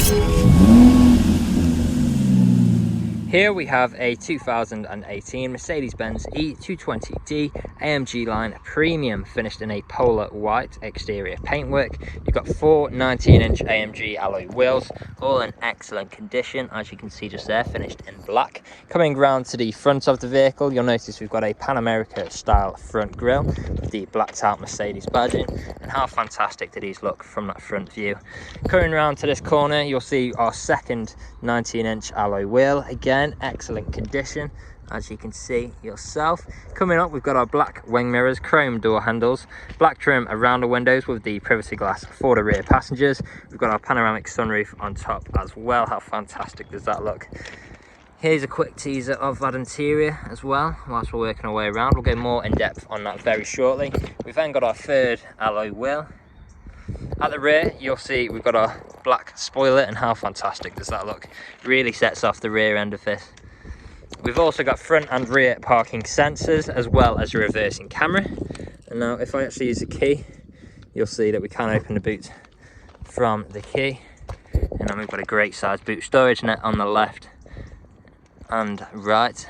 Here we have a 2018 Mercedes-Benz E220D AMG line premium, finished in a polar white exterior paintwork. You've got four 19-inch AMG alloy wheels, all in excellent condition, as you can see just there, finished in black. Coming round to the front of the vehicle, you'll notice we've got a Panoramic style front grille with the blacked out Mercedes badging, and how fantastic do these look from that front view. Coming round to this corner, you'll see our second 19-inch alloy wheel, again excellent condition as you can see yourself. Coming up, we've got our black wing mirrors, chrome door handles, black trim around the windows with the privacy glass for the rear passengers. We've got our panoramic sunroof on top as well. How fantastic does that look? Here's a quick teaser of that interior as well whilst we're working our way around. We'll go more in depth on that very shortly. We've then got our third alloy wheel. At the rear, you'll see we've got our black spoiler, and how fantastic does that look? Really sets off the rear end of this. We've also got front and rear parking sensors, as well as a reversing camera. And now if I actually use the key, you'll see that we can open the boot from the key. And then we've got a great size boot storage net on the left and right.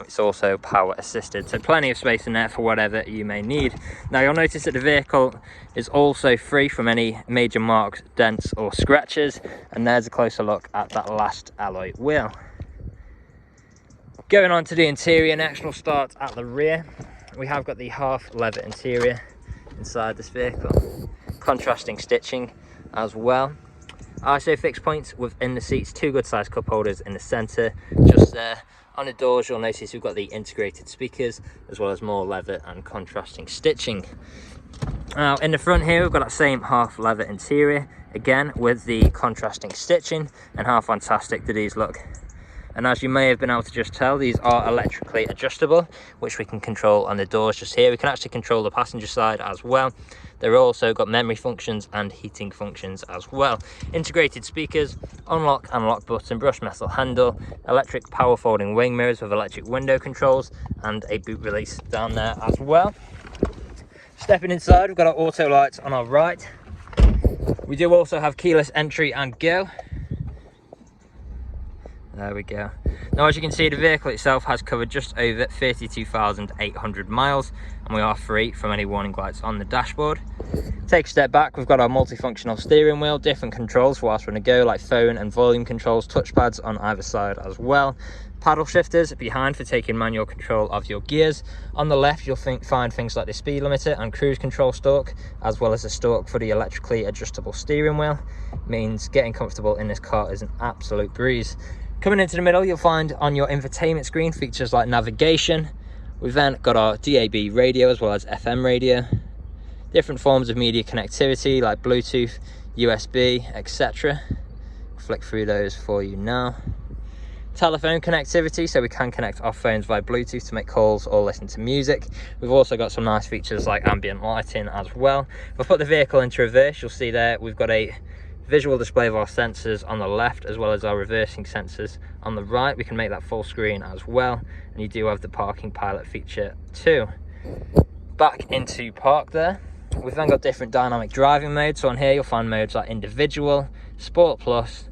It's also power assisted, so plenty of space in there for whatever you may need. Now you'll notice that the vehicle is also free from any major marks, dents or scratches, and there's a closer look at that last alloy wheel. Going on to the interior next, we'll start at the rear. We have got the half leather interior inside this vehicle, contrasting stitching as well. ISO fixed points within the seats, two good sized cup holders in the center just there. On the doors, you'll notice we've got the integrated speakers, as well as more leather and contrasting stitching. Now in the front here, we've got that same half leather interior, again with the contrasting stitching, and how fantastic do these look? And as you may have been able to just tell, these are electrically adjustable, which we can control on the doors just here. We can actually control the passenger side as well. They've also got memory functions and heating functions as well. Integrated speakers, unlock and lock button, brushed metal handle, electric power folding wing mirrors with electric window controls, and a boot release down there as well. Stepping inside, we've got our auto lights on our right. We do also have keyless entry and go. There we go. Now as you can see, the vehicle itself has covered just over 32,800 miles, and we are free from any warning lights on the dashboard. Take a step back, we've got our multifunctional steering wheel, different controls for whilst we're on the go, like phone and volume controls, touchpads on either side as well. Paddle shifters behind for taking manual control of your gears. On the left, you'll find things like the speed limiter and cruise control stalk, as well as a stalk for the electrically adjustable steering wheel. Means getting comfortable in this car is an absolute breeze. Coming into the middle, you'll find on your infotainment screen features like navigation. We've then got our DAB radio as well as FM radio. Different forms of media connectivity like Bluetooth, USB, etc. Flick through those for you now. Telephone connectivity, so we can connect our phones via Bluetooth to make calls or listen to music. We've also got some nice features like ambient lighting as well. If I put the vehicle into reverse, you'll see there we've got a visual display of our sensors on the left, as well as our reversing sensors on the right. We can make that full screen as well, and you do have the parking pilot feature too. Back into park there, we've then got different dynamic driving modes. So on here you'll find modes like individual, sport plus,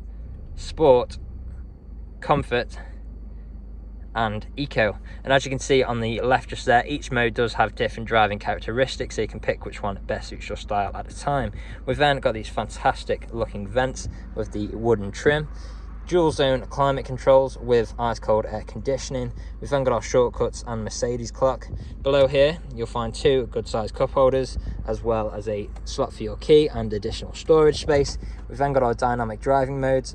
sport, comfort and eco. And as you can see on the left just there, each mode does have different driving characteristics, so you can pick which one best suits your style at the time. We've then got these fantastic looking vents with the wooden trim, dual zone climate controls with ice cold air conditioning. We've then got our shortcuts and Mercedes clock. Below here you'll find two good sized cup holders, as well as a slot for your key and additional storage space. We've then got our dynamic driving modes,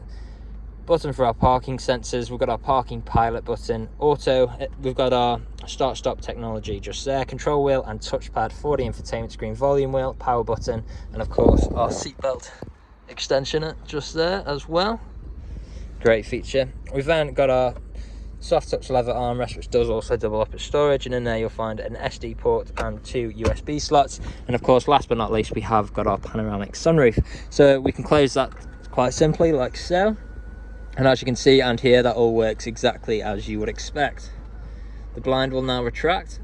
button for our parking sensors, we've got our parking pilot button, auto, we've got our start stop technology just there, control wheel and touchpad for the infotainment screen, volume wheel, power button, and of course our seatbelt extension just there as well. Great feature. We've then got our soft touch leather armrest, which does also double up as storage, and in there you'll find an SD port and two USB slots. And of course, last but not least, we have got our panoramic sunroof, so we can close that quite simply like so. And as you can see and hear, that all works exactly as you would expect. The blind will now retract.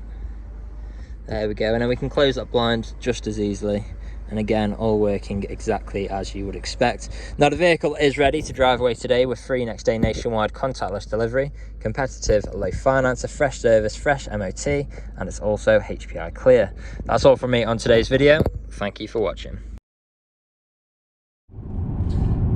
There we go, and then we can close that blind just as easily And again, all working exactly as you would expect. Now the vehicle is ready to drive away today with free next day nationwide contactless delivery, competitive low finance, a fresh service, fresh MOT, and it's also HPI clear. That's all from me on today's video. Thank you for watching.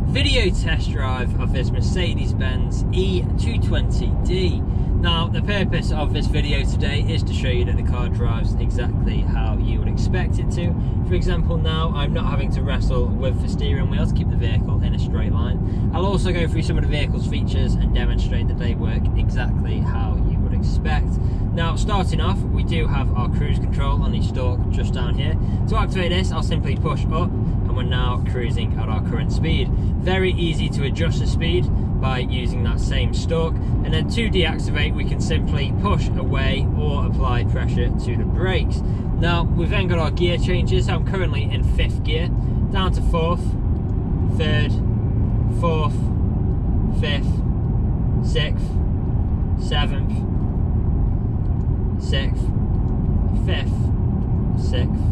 Video test drive of this Mercedes-Benz E220D. Now the purpose of this video today is to show you that the car drives exactly how you would expect it to. For example, now I'm not having to wrestle with the steering wheel to keep the vehicle in a straight line. I'll also go through some of the vehicle's features and demonstrate that they work exactly how you would expect. Now starting off, we do have our cruise control on the stalk just down here. To activate this, I'll simply push up and we're now cruising at our current speed. Very easy to adjust the speed by using that same stalk, and then to deactivate we can simply push away or apply pressure to the brakes. Now we've then got our gear changes. I'm currently in 5th gear, down to 4th, 3rd, 4th, 5th, 6th, 7th, 6th, 5th, 6th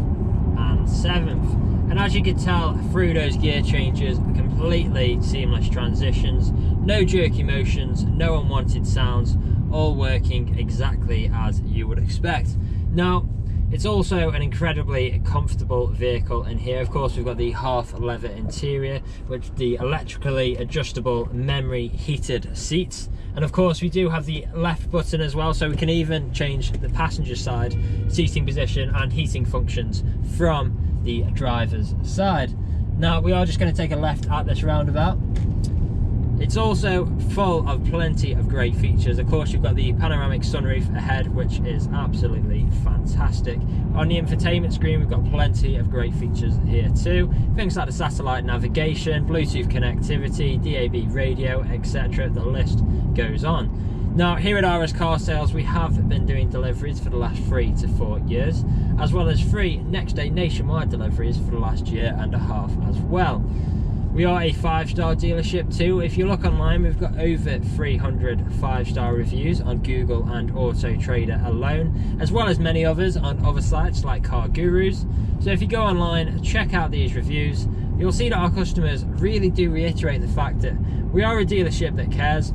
and 7th. And as you can tell through those gear changes, completely seamless transitions, no jerky motions, no unwanted sounds, all working exactly as you would expect. Now, it's also an incredibly comfortable vehicle in here. Of course, we've got the half leather interior, with the electrically adjustable memory heated seats. And of course, we do have the left button as well, so we can even change the passenger side seating position and heating functions from the driver's side. Now we are just going to take a left at this roundabout. It's also full of plenty of great features. Of course, you've got the panoramic sunroof ahead, which is absolutely fantastic. On the infotainment screen, we've got plenty of great features here too. Things like the satellite navigation, Bluetooth connectivity, DAB radio, etc. The list goes on. Now, here at RS Car Sales, we have been doing deliveries for the last 3 to 4 years, as well as free next day nationwide deliveries for the last 1.5 years as well. We are a 5-star dealership too. If you look online, we've got over 300 5-star reviews on Google and Autotrader alone, as well as many others on other sites like Car Gurus. So if you go online, check out these reviews, you'll see that our customers really do reiterate the fact that we are a dealership that cares.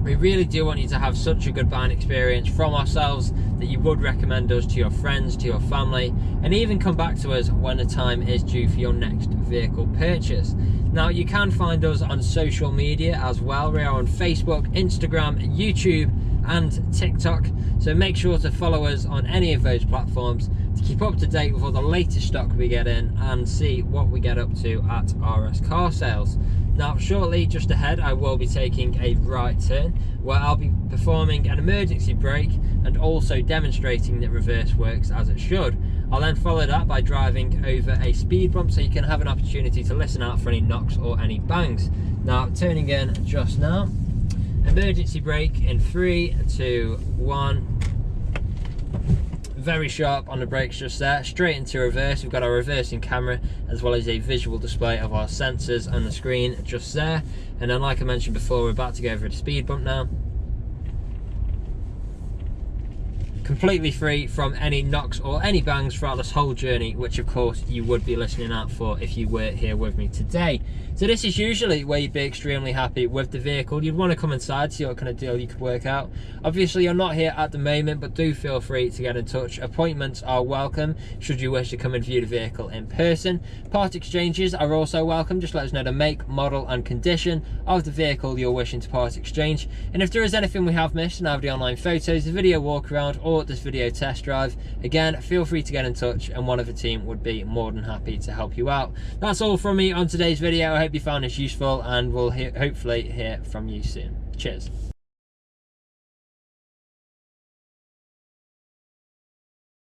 We really do want you to have such a good buying experience from ourselves that you would recommend us to your friends, to your family, and even come back to us when the time is due for your next vehicle purchase. Now, you can find us on social media as well. We are on Facebook, Instagram, YouTube and TikTok, so make sure to follow us on any of those platforms to keep up to date with all the latest stock we get in and see what we get up to at RS Car Sales. Now, shortly, just ahead, I will be taking a right turn where I'll be performing an emergency brake and also demonstrating that reverse works as it should. I'll then follow that by driving over a speed bump so you can have an opportunity to listen out for any knocks or any bangs. Now, turning in just now, emergency brake in 3, 2, 1. Very sharp on the brakes just there, straight into reverse. We've got our reversing camera as well as a visual display of our sensors on the screen just there. And then, like I mentioned before, we're about to go over the speed bump now. Completely free from any knocks or any bangs throughout this whole journey, which of course you would be listening out for if you were here with me today. So this is usually where you'd be extremely happy with the vehicle. You'd want to come inside, see what kind of deal you could work out. Obviously you're not here at the moment, but do feel free to get in touch. Appointments are welcome should you wish to come and view the vehicle in person. Part exchanges are also welcome. Just let us know the make, model and condition of the vehicle you're wishing to part exchange. And if there is anything we have missed in either the online photos, the video walk around or this video test drive, again, feel free to get in touch and one of the team would be more than happy to help you out. That's all from me on today's video. I hope you found this useful and we'll hopefully hear from you soon. Cheers.